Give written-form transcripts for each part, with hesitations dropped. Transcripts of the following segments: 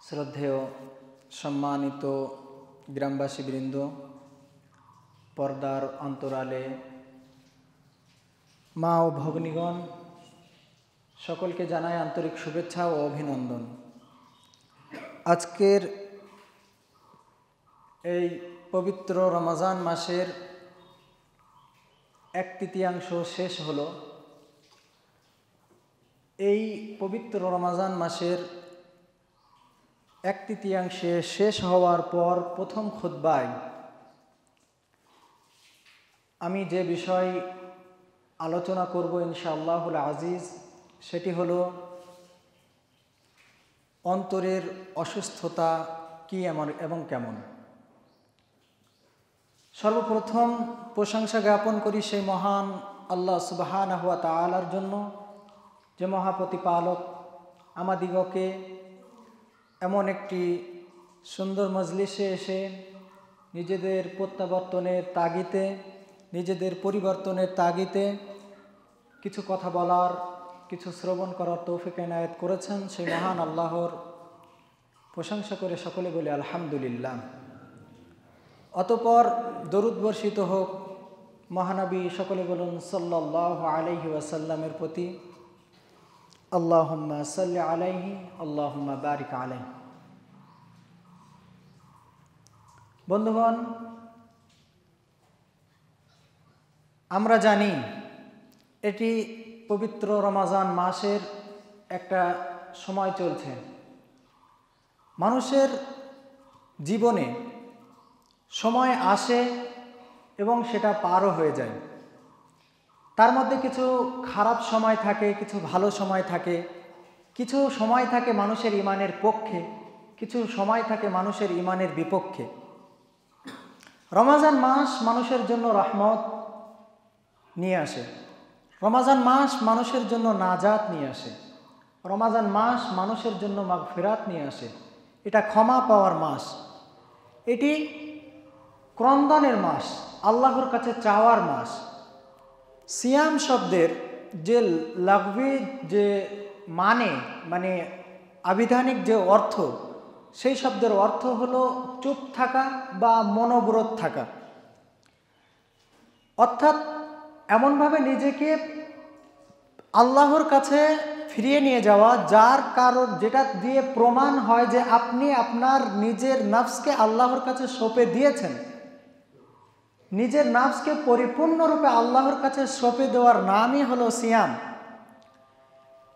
শ্রদ্ধেয় সম্মানিত গ্রামবাসীবৃন্দ, পর্দার অন্তরালে মা ও ভগ্নীগণ, সকলকে জানাই আন্তরিক শুভেচ্ছা ও অভিনন্দন। আজকের এই পবিত্র রমজান মাসের 1/3 শেষ হলো। এই পবিত্র রমজান মাসের 1/3 শেষ হওয়ার পর প্রথম খুতবায় আমি যে বিষয় আলোচনা করব ইনশাআল্লাহুল আজিজ, সেটি হলো অন্তরের অসুস্থতা কি এবং কেমন। সর্বপ্রথম প্রশংসা জ্ঞাপন করি সেই মহান আল্লাহ সুবহানাহু ওয়া তাআলার জন্য, যে মহাপ্রতিপালক আমাদিগকে এমন একটি সুন্দর মজলিসে এসে নিজেদের প্রত্যাবর্তনের তাগিদে, নিজেদের পরিবর্তনের তাগিদে কিছু কথা বলার, কিছু শ্রবণ করার তৌফিক এনায়েত করেছেন। সেই মহান আল্লাহর প্রশংসা করে সকলে বলি আলহামদুলিল্লাহ। অতঃপর দরুদ বর্ষিত হোক মহানবী, সকলে বলুন সাল্লাল্লাহু আলাইহি ওয়াসাল্লামের প্রতি। আল্লাহুম্মা সাল্লি আলাইহি আল্লাহুম্মা বারিক আলাইহি। বন্ধুগণ, আমরা জানি এটি পবিত্র রমজান মাসের একটা সময় চলছে। মানুষের জীবনে সময় আসে এবং সেটা পারও হয়ে যায়। তার মধ্যে কিছু খারাপ সময় থাকে, কিছু ভালো সময় থাকে, কিছু সময় থাকে মানুষের ঈমানের পক্ষে, কিছু সময় থাকে মানুষের ঈমানের বিপক্ষে। রমজান মাস মানুষের জন্য রহমত নিয়ে আসে, রমজান মাস মানুষের জন্য নাজাত নিয়ে আসে, রমজান মাস মানুষের জন্য মাগফিরাত নিয়ে আসে। এটা ক্ষমা পাওয়ার মাস, এটি ক্রন্দনের মাস, আল্লাহর কাছে চাওয়ার মাস। সিয়াম শব্দের যে লাগবি যে মানে আবিধানিক যে অর্থ, সেই শব্দের অর্থ হলো চুপ থাকা বা মনোবরোধ থাকা, অর্থাৎ এমনভাবে নিজেকে আল্লাহর কাছে ফিরিয়ে নিয়ে যাওয়া যার কারণ, যেটা দিয়ে প্রমাণ হয় যে আপনি আপনার নিজের নফসকে আল্লাহর কাছে সঁপে দিয়েছেন। নিজের নফসকে পরিপূর্ণরূপে আল্লাহর কাছে সঁপে দেওয়ার নামই হলো সিয়াম।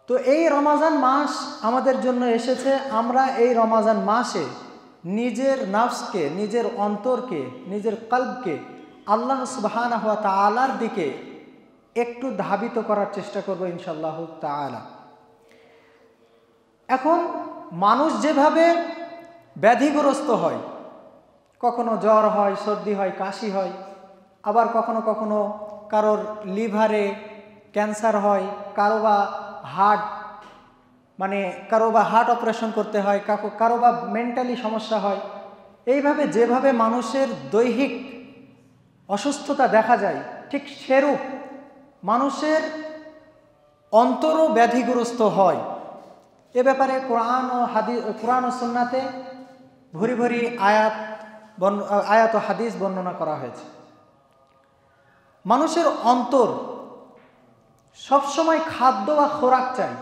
তো এই রমজান মাস আমাদের জন্য এসেছে। আমরা এই রমজান মাসে নিজের নফসকে, নিজের অন্তরকে, নিজের কলবকে আল্লাহ সুবহানাহু ওয়া তাআলার দিকে একটু ধাবিত করার চেষ্টা করব ইনশাআল্লাহু তাআলা। এখন মানুষ যেভাবে ব্যাধিগ্রস্ত হয়, কখনো জ্বর হয়, সর্দি হয়, কাশি হয়, আবার কখনো কখনো কারোর লিভারে ক্যান্সার হয়, কারো বা হার্ট অপারেশন করতে হয়, কারো বা মেন্টালি সমস্যা হয়। এইভাবে যেভাবে মানুষের দৈহিক অসুস্থতা দেখা যায়, ঠিক সেরূপ মানুষের অন্তরও ব্যাধিগ্রস্ত হয়। এ ব্যাপারে কোরআন ও সুন্নাতে ভরি ভরি আয়াত ও হাদিস বর্ণনা করা হয়েছে। মানুষের অন্তর সবসময় খাদ্য বা খোরাক চাই।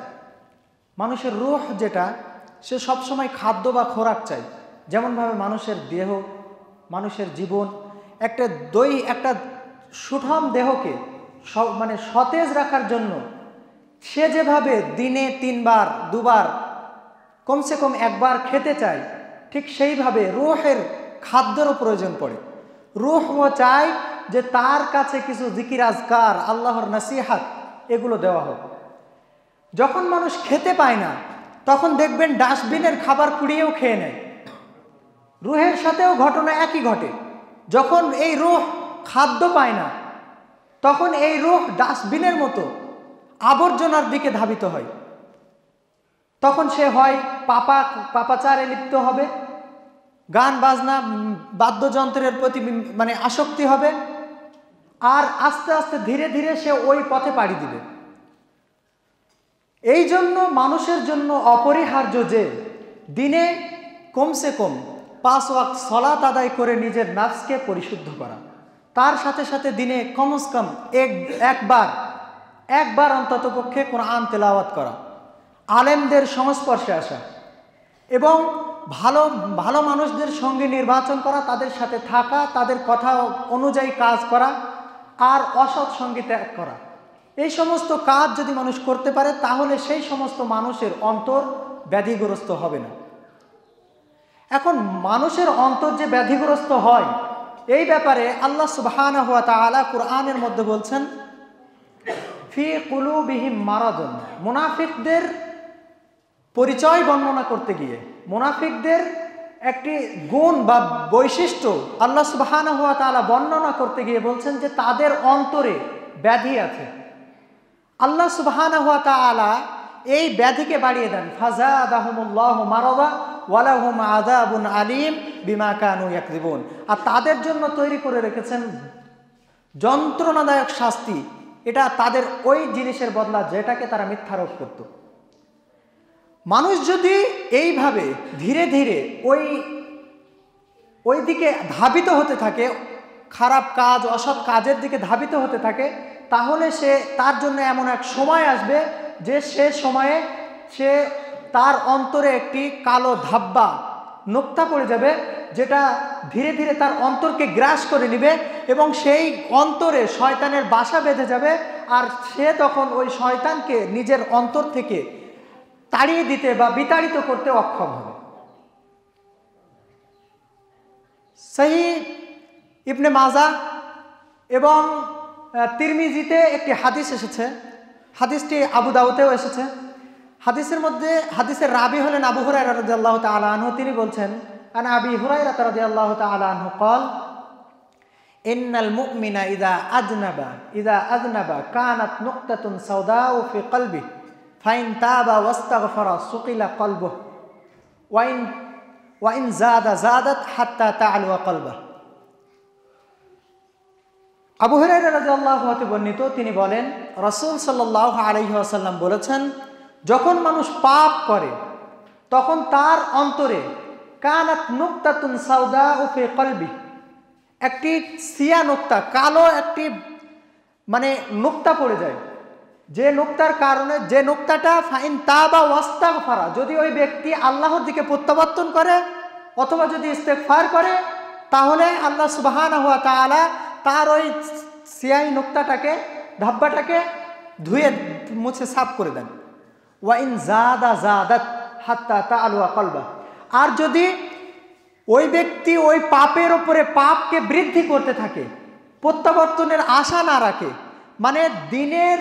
মানুষের রূহ যেটা, সে সবসময় খাদ্য বা খোরাক চাই। যেমনভাবে মানুষের দেহ, মানুষের জীবন, একটা সুঠাম দেহকে সতেজ রাখার জন্য সে যেভাবে দিনে 3 বার 2 বার কমসে কম 1 বার খেতে চায়, ঠিক সেইভাবে রূহের খাদ্যেরও প্রয়োজন পড়ে। রূহও চায় যে তার কাছে কিছু জিকির আজকার, আল্লাহর নসিহত, এগুলো দেওয়া হোক। যখন মানুষ খেতে পায় না, তখন দেখবেন ডাস্টবিনের খাবার কুড়িয়েও খেয়ে নেয়। রূহের সাথেও ঘটনা একই ঘটে। যখন এই রূহ খাদ্য পায় না, তখন এই রূহ ডাস্টবিনের মতো আবর্জনার দিকে ধাবিত হয়। তখন সে হয় পাপাচারে লিপ্ত হবে, গান বাজনা বাদ্যযন্ত্রের প্রতি আসক্তি হবে, আর আস্তে আস্তে ধীরে ধীরে সে ওই পথে পাড়ি দিবে। এই জন্য মানুষের জন্য অপরিহার্য যে দিনে কমসে কম 5 ওয়াক্ত সালাত আদায় করে নিজের নাফসকে পরিশুদ্ধ করা, তার সাথে সাথে দিনে কমসে কম একবার অন্ততপক্ষে কোরআন তেলাওয়াত করা, আলেমদের সংস্পর্শে আসা এবং ভালো ভালো মানুষদের সঙ্গে নির্বাচন করা, তাদের সাথে থাকা, তাদের কথা অনুযায়ী কাজ করা আর অসৎ সঙ্গে ত্যাগ করা। এই সমস্ত কাজ যদি মানুষ করতে পারে তাহলে সেই সমস্ত মানুষের অন্তর ব্যাধিগ্রস্ত হবে না। এখন মানুষের অন্তর যে ব্যাধিগ্রস্ত হয় এই ব্যাপারে আল্লাহ সুবহানাহু ওয়া তাআলা কুরআনের মধ্যে বলছেন, ফি কুলুবিহিম মারাদুন। মুনাফিকদের পরিচয় বর্ণনা করতে গিয়ে, মুনাফিকদের একটি গুণ বা বৈশিষ্ট্য আল্লাহ সুবহানাহু ওয়া তাআলা বর্ণনা করতে গিয়ে বলছেন যে তাদের অন্তরে ব্যাধি আছে। আল্লাহ সুবহানাহু ওয়া তাআলা এই ব্যাধিকে বাড়িয়ে দেন, ফাযাদাহুমুল্লাহু মারাদা ওয়া লাহুম আযাবুন আলীম বিমা কানু ইয়াকযিবুন। আর তাদের জন্য তৈরি করে রেখেছেন যন্ত্রণাদায়ক শাস্তি, এটা তাদের ওই জিনিসের বদলা যেটাকে তারা মিথ্যারোপ করত। মানুষ যদি এইভাবে ধীরে ধীরে ওই দিকে ধাবিত হতে থাকে, খারাপ কাজ অসৎ কাজের দিকে ধাবিত হতে থাকে, তাহলে তার জন্য এমন এক সময় আসবে যে সে সময়ে তার অন্তরে একটি কালো ধাব্বা নোক্তা পড়ে যাবে, যেটা ধীরে ধীরে তার অন্তরকে গ্রাস করে নেবে এবং সেই অন্তরে শয়তানের বাসা বেঁধে যাবে। আর সে তখন ওই শয়তানকে নিজের অন্তর থেকে তাড়িয়ে দিতে বা বিতাড়িত করতে অক্ষম হবে। সহিহ ইবনে মাজাহ এবং তিরমিজিতে একটি হাদিস এসেছে, হাদিসটি আবু দাউদেও এসেছে। হাদিসের রাবি হলেন আবু হুরায়রা রাদিয়াল্লাহু তাআলা আনহু। তিনি বলছেন, আন আবি হুরায়রা রাদিয়াল্লাহু তাআলা আনহু قال ইন্নাল মুমিনা ইযা আযনাবা কানাত নুকতাতুন সাওদাউ ফি কলবিহি ফাইন তাবা ওয়াস্তাগফারা সুকিলা কলবুহু ওয়া ইন জাদাত হাত্তা তা'আলুয়া কলবুহু। আবু হুরায়রা রাদিয়াল্লাহু আনহু বর্ণিত, তিনি বলেন রাসূল সাল্লাল্লাহু আলাইহি ওয়াসাল্লাম বলেছেন, যখন মানুষ পাপ করে তখন তার অন্তরে কানাত নুকতাতুন সাওদাউ ফি কলবিহি, একটি সিয়া নুকতা, কালো একটি নুকতা পড়ে যায়, যে নুকতার কারণে, যে নুকতাটা ফাইন তাবা ওয়াস্তাগফারা, যদি ওই ব্যক্তি আল্লাহর দিকে প্রত্যাবর্তন করে অথবা যদি ইস্তেগফার করে তাহলে আল্লাহ সুবহানাহু ওয়া তাআলা তার ওই সিয়াই নুকতাটাকে, ধাব্বাটাকে ধুয়ে মুছে সাফ করে দেন। ওয়া ইন জাদাত হাত্তা তা'আলুয়া কলবুহু, আর যদি ওই ব্যক্তি ওই পাপের উপরে পাপকে বৃদ্ধি করতে থাকে, প্রত্যাবর্তনের আশা না রাখে, দিনের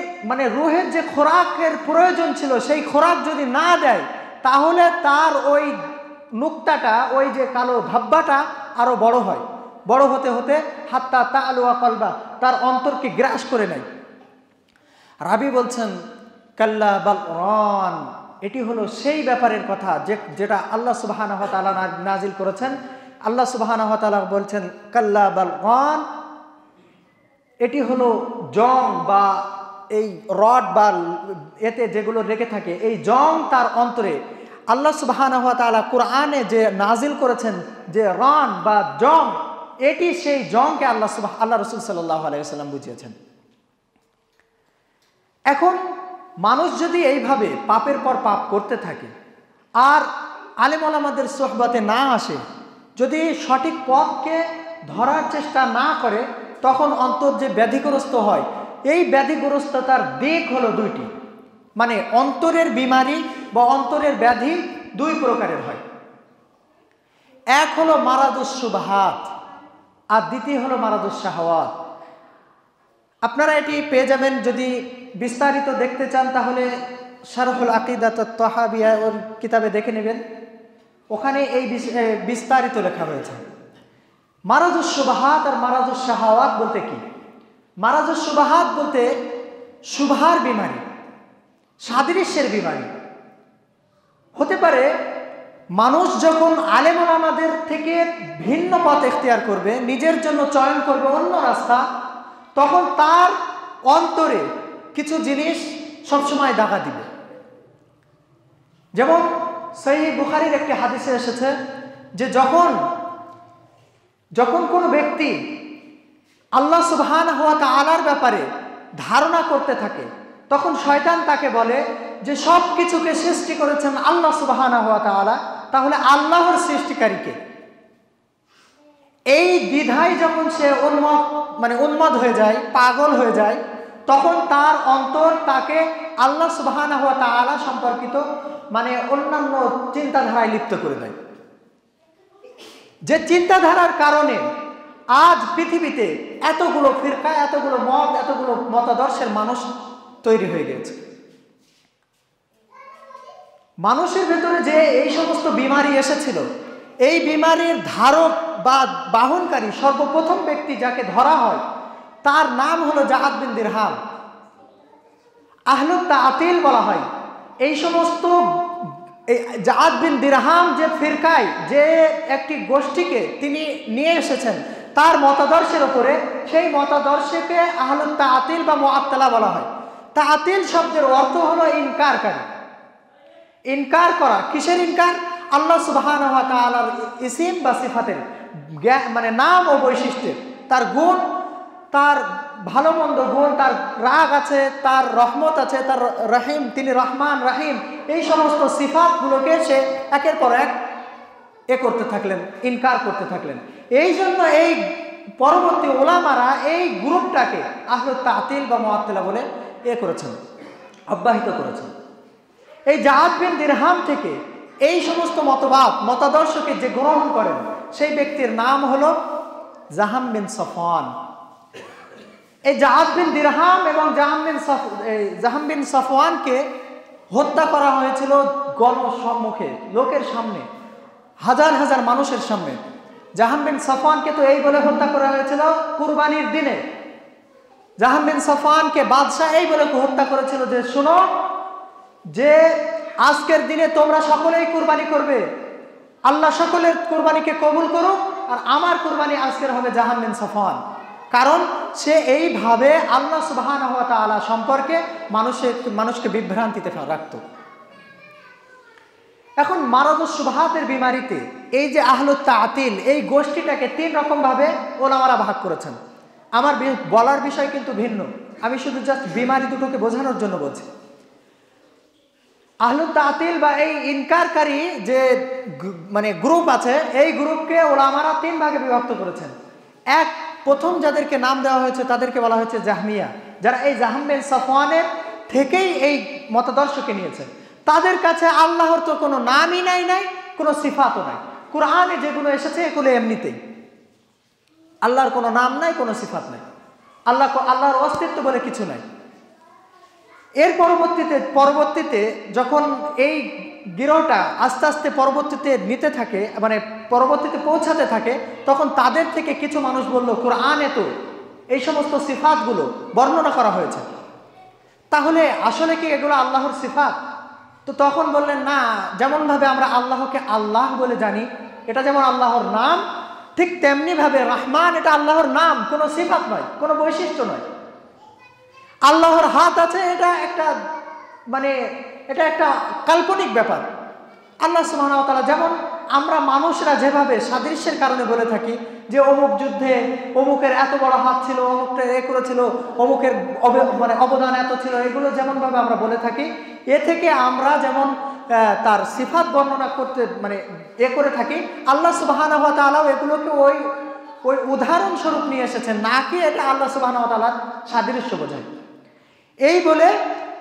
রুহের যে খোরাকের প্রয়োজন ছিল সেই খোরাক যদি না দেয় তাহলে তার ওই নুকতাটা, ওই যে কালো ধাব্বাটা আরো বড় হয়, বড় হতে হতে হাত্তা তা'আলুয়া কলবুহু, তার অন্তরকে গ্রাস করে নেয়। রাবি বলছেন, কাল্লা বাল রান, এটি হলো সেই ব্যাপারের কথা যেটা আল্লাহ সুবহানাহু ওয়া তাআলা নাজিল করেছেন। আল্লাহ সুবহানাহু ওয়া তাআলা বলছেন, কাল্লা বাল রান, এটি হলো জং বা এই রড বা এতে যেগুলো রেখে থাকে, এই জং তার অন্তরে। আল্লাহ সুবহানাহু ওয়া তাআলা কুরআনে যে নাজিল করেছেন যে রান বা জং, এটি সেই জংকে আল্লাহ রাসূল সাল্লাল্লাহু আলাইহি ওয়াসাল্লাম বুঝিয়েছেন। এখন মানুষ যদি এইভাবে পাপের পর পাপ করতে থাকে আর আলেম ওলামাদের সোহবতে না আসে, যদি সঠিক পথকে ধরার চেষ্টা না করে, তখন অন্তর যে ব্যাধিগ্রস্ত হয়, এই ব্যাধিগ্রস্ততার দিক হলো দুইটি। অন্তরের বিমারি বা অন্তরের ব্যাধি দুই প্রকারের হয়। এক হলো মারাদুস শুবহাত আর দ্বিতীয় হলো মারাদুস শাহওয়াত। আপনারা এটি পেয়ে যাবেন, যদি বিস্তারিত দেখতে চান তাহলে শারহুল আকিদাত আত-তাহাবিয়া ওর কিতাবে দেখে নেবেন, ওখানে এই বিস্তারিত লেখা হয়েছে। মারাদুস শুবহাত আর মারাদুস শাহওয়াত বলতে কি? মারাদুস শুবহাত বলতে শুবহার বিমারি, সাদৃশ্যের বিমারি। হতে পারে মানুষ যখন আলেম ওলামাদের থেকে ভিন্ন পথ ইখতিয়ার করবে, নিজের জন্য চয়ন করবে অন্য রাস্তা, তখন তার অন্তরে কিছু জিনিস সবসময় দেখা দিবে। যেমন সহিহ বুখারীর একটি হাদিসে এসেছে, যে যখন যখন কোনো ব্যক্তি আল্লাহ সুবহানাহু ওয়া তাআলার ব্যাপারে ধারণা করতে থাকে, তখন শয়তান তাকে বলে যে সব কিছুকে সৃষ্টি করেছেন আল্লাহ সুবহানাহু ওয়া তাআলা, তাহলে আল্লাহর সৃষ্টিকারীকে। এই দ্বিধায় যখন সে উন্মাদ হয়ে যায়, পাগল হয়ে যায়, তখন তার অন্তর তাকে আল্লাহ সুবহানাহু ওয়া তাআলা সম্পর্কিত অন্যান্য চিন্তাধারায় লিপ্ত করে দেয়, যে চিন্তাধারার কারণে আজ পৃথিবীতে এতগুলো ফিরকা, এতগুলো মত, এতগুলো মতাদর্শের মানুষ তৈরি হয়ে গেছে। মানুষের ভেতরে যে এই সমস্ত বিমারি এসেছিল, এই বিমারির ধারক বা বাহনকারী সর্বপ্রথম ব্যক্তি যাকে ধরা হয় তার নাম হলো জাআদ বিন দিরহাম। আহলুত তাআতিল বলা হয়। এই সমস্ত জাআদ বিন দিরহাম যে ফিরকায়, যে একটি গোষ্ঠীকে তিনি নিয়ে এসেছেন তার মতাদর্শের উপরে, সেই মতাদর্শকে আহলুত তাআতিল বা মুআত্তালা বলা হয়। তাআতিল শব্দের অর্থ হলো ইনকারকারী। ইনকার করা, কিসের ইনকার? আল্লাহ সুবহানাহু ওয়া তাআলার ইসিম বা সিফাতের, নাম ও বৈশিষ্ট্যের, তার গুণ, তার ভালো মন্দ গুণ, তার রাগ আছে, তার রহমত আছে, তার রহিম, তিনি রহমান রাহিম, এই সমস্ত সিফাতগুলোকে সে একের পর এক করতে থাকলেন, ইনকার করতে থাকলেন। এই জন্য এই পরবর্তী ওলামারা এই গ্রুপটাকে আহলুত তাআতিল বা মুআত্তালা বলে করেছেন, অব্যাহত করেছেন। এই জাআদ বিন দিরহাম থেকে এই সমস্ত মতাদর্শকে যে গ্রহণ করেন, সেই ব্যক্তির নাম হলো জাহাম বিন সফওয়ান। এই জাআদ বিন দিরহাম এবং জাহাম বিন সফওয়ানকে হত্যা করা হয়েছিল গণসম্মুখে, লোকের সামনে, হাজার হাজার মানুষের সামনে। জাহাম বিন সফওয়ানকে তো এই বলে হত্যা করা হয়েছিল কুরবানির দিনে। জাহাম বিন সফওয়ানকে বাদশাহ এই বলে হত্যা করেছিল যে শোনো, যে আজকের দিনে তোমরা সকলেই কুরবানি করবে, আল্লাহ সকলের কুরবানিকে কবুল করুক, আর আমার কুরবানি আজকের হবে জাহাম বিন সফওয়ান। কারণ সে এইভাবে আল্লাহ সুবহানাহু ওয়া তাআলা সম্পর্কে মানুষকে বিভ্রান্তিতে রাখত। এখন মারাদুস শুবহাতের বিমারিতে এই যে আহলুত তাআতিল, এই গোষ্ঠীটাকে তিন রকম ভাবে ওলামারা ভাগ করেছেন। আমার বলার বিষয় কিন্তু ভিন্ন, আমি শুধু জাস্ট বিমারি দুটোকে বোঝানোর জন্য বলছি। আহলুত তাআতিল বা এই ইনকারকারী যে গ্রুপ আছে, এই গ্রুপকে ওলামারা তিন ভাগে বিভক্ত করেছেন। প্রথম যাদেরকে নাম দেওয়া হয়েছে তাদেরকে বলা হয়েছে জাহমিয়া, যারা এই জাহাম বিন সফওয়ানের থেকেই এই মতাদর্শকে নিয়েছেন। তাদের কাছে আল্লাহর তো কোনো নামই নাই, কোনো সিফাতও নাই। কুরআনে যেগুলো এসেছে এগুলো এমনিতেই, আল্লাহর কোনো নাম নাই, কোনো সিফাত নাই, আল্লাহর অস্তিত্ব বলে কিছু নাই। এর পরবর্তীতে যখন এই গিরোহটা আস্তে আস্তে পরবর্তীতে নিতে থাকে, পরবর্তীতে পৌঁছাতে থাকে, তখন তাদের থেকে কিছু মানুষ বলল কুরআনে তো এই সমস্ত সিফাতগুলো বর্ণনা করা হয়েছে, তাহলে আসলে কি এগুলো আল্লাহর সিফাত? তো তখন বললেন না, যেমনভাবে আমরা আল্লাহকে আল্লাহ বলে জানি, এটা যেমন আল্লাহর নাম, ঠিক তেমনিভাবে রহমান এটা আল্লাহর নাম, কোনো সিফাত নয়, কোনো বৈশিষ্ট্য নয়। আল্লাহর হাত আছে, এটা একটা কাল্পনিক ব্যাপার। আল্লাহ সুবহানাহু ওয়া তাআলা, যেমন আমরা মানুষরা যেভাবে সাদৃশ্যের কারণে বলে থাকি যে অমুক যুদ্ধে অমুকের এত বড় হাত ছিল, অমুকটা করেছিল, অমুকের অবদান এত ছিল, এগুলো যেমনভাবে আমরা বলে থাকি, এ থেকে আমরা যেমন তার সিফাত বর্ণনা করতে করে থাকি, আল্লাহ সুবহানাহু ওয়া তাআলাও এগুলোকে ওই উদাহরণস্বরূপ নিয়ে এসেছেন, না কি এটা আল্লাহ সুবহানাহু ওয়া তাআলার সাদৃশ্য বোঝায়। এই বলে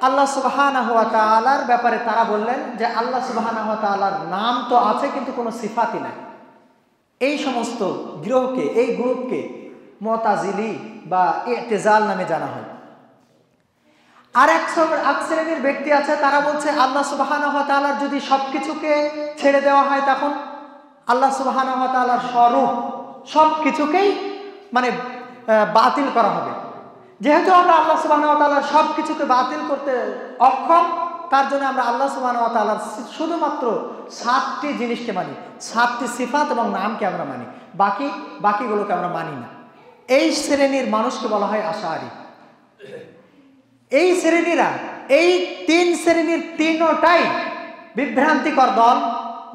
আল্লাহ সুবহানাহু ওয়া তাআলার ব্যাপারে তারা বললেন যে আল্লাহ সুবহানাহু ওয়া তাআলার নাম তো আছে কিন্তু কোনো সিফাতই নাই। এই সমস্ত গ্রহকে, এই গ্রুপকে মুতাজিলি বা ইতিজাল নামে জানা হয়। আর এক শ্রেণীর ব্যক্তি আছে, তারা বলছে আল্লাহ সুবহানাহু ওয়া তাআলার যদি সবকিছুকে ছেড়ে দেওয়া হয়, তখন আল্লাহ সুবহানাহু ওয়া তাআলার স্বরূপ সবকিছুকেই বাতিল করা হবে। যেহেতু আমরা আল্লাহ সুবহানাহু ওয়া তাআলার সব কিছুকে বাতিল করতে অক্ষম, তার জন্য আমরা আল্লাহ সুবহানাহু ওয়া তাআলার শুধুমাত্র 7টি জিনিসকে মানি, 7টি সিফাত এবং নামকে আমরা মানি, বাকিগুলোকে আমরা মানি না। এই শ্রেণীর মানুষকে বলা হয় আশআরী। এই শ্রেণীরা, এই তিন শ্রেণীর তিনটাই বিভ্রান্তিকর দল,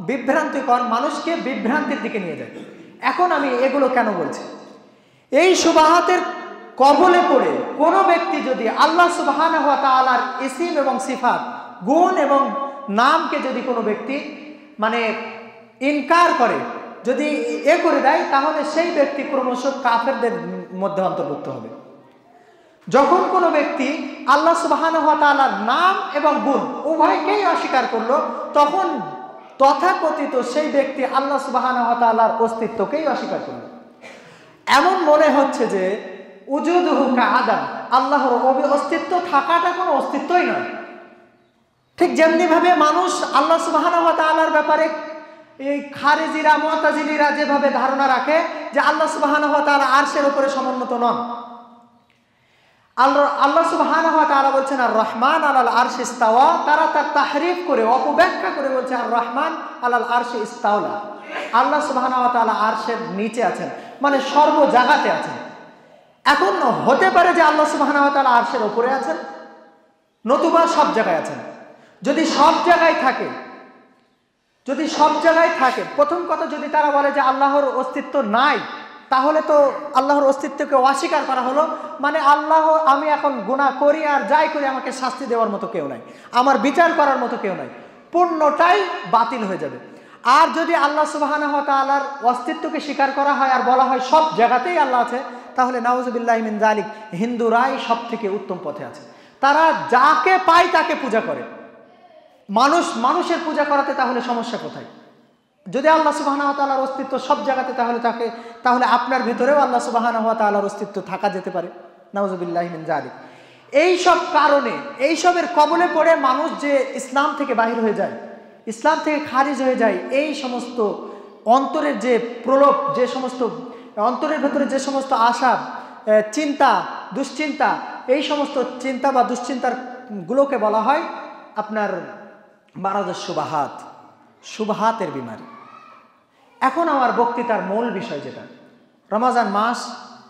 বিভ্রান্তিকর, মানুষকে বিভ্রান্তির দিকে নিয়ে যায়। এখন আমি এগুলো কেন বলছি? এই শুবহাতের কবলে পড়ে কোনো ব্যক্তি যদি আল্লাহ সুবহানাহু ওয়া তাআলার ইসিম এবং সিফাত, গুণ এবং নামকে যদি কোনো ব্যক্তি মানে ইনকার করে, যদি করে দেয়, তাহলে সেই ব্যক্তি ক্রমশ কাফেরদের মধ্যে অন্তর্ভুক্ত হবে। যখন কোনো ব্যক্তি আল্লাহ সুবহানাহু ওয়া তাআলার নাম এবং গুণ উভয়কেই অস্বীকার করলো, তখন তথাকথিত সেই ব্যক্তি আল্লাহ সুবহানাহু ওয়া তাআলার অস্তিত্বকেই অস্বীকার করলো। এমন মনে হচ্ছে যে উজুদুহু কাআদাম, আল্লাহর অস্তিত্ব থাকাটা কোনো অস্তিত্বই নয়। ঠিক যেমনি ভাবে মানুষ আল্লাহ সুবহানাহু ওয়া তাআলার ব্যাপারে এই খারিজিরা, মুতাজিলিরা যেভাবে ধারণা রাখে যে আল্লাহ সুবহানাহু ওয়া তাআলা আরশের উপরে সমুন্নত নন। আল্লাহ সুবহানাহু ওয়া তাআলা বলছেন আর রহমান আলাল আরশি ইস্তাওয়া, তারা তার তাহরিফ করে অপব্যাখ্যা করে বলছে আর রহমান আলাল আরশি ইস্তাওলা, আল্লাহ সুবহানাহু ওয়া তাআলা আরশের নিচে আছেন, মানে সর্ব জায়গাতে আছেন। এখন হতে পারে যে আল্লাহ সুবহানাহু ওয়া তাআলা আরশের উপরে আছেন, নতুবা সব জায়গায় আছেন। যদি সব জায়গায় থাকে, প্রথম কথা, যদি তারা বলে যে আল্লাহর অস্তিত্ব নাই, তাহলে তো আল্লাহর অস্তিত্বকে অস্বীকার করা হলো। মানে আল্লাহ, আমি এখন গুনাহ করি আর যাই করি আমাকে শাস্তি দেওয়ার মতো কেউ নাই, আমার বিচার করার মতো কেউ নাই, পূর্ণটাই বাতিল হয়ে যাবে। আর যদি আল্লাহ সুবহানাহু ওয়া তাআলার অস্তিত্বকে স্বীকার করা হয় আর বলা হয় সব জায়গাতেই আল্লাহ আছে, তাহলে নাউযুবিল্লাহি মিন যালিক, হিন্দুরাই সব থেকে উত্তম পথে আছে। তারা যাকে পায় তাকে পূজা করে। মানুষের পূজা করাতে তাহলে সমস্যা কোথায়? যদি আল্লাহ সুবহানাহু ওয়া তাআলার অস্তিত্ব সব জায়গাতে, তাহলে আপনার ভিতরেও আল্লাহ সুবহানাহু ওয়া তাআলার অস্তিত্ব থাকা যেতে পারে। নাউযুবিল্লাহি মিন যালিক। এইসব কারণে, এইসবের কবলে পড়ে মানুষ যে ইসলাম থেকে বাহির হয়ে যায়, ইসলাম থেকে খারিজ হয়ে যায়, এই সমস্ত অন্তরের যে প্রলোভ, যে সমস্ত অন্তরের ভেতরে যে সমস্ত আশা, চিন্তা, দুশ্চিন্তা, এই সমস্ত চিন্তা বা দুশ্চিন্তার গুলোকে বলা হয় আপনার মারাদুস শুবহাত, শুবহাতের বিমারি। এখন আমার বক্তৃতার মূল বিষয় যেটা, রমজান মাস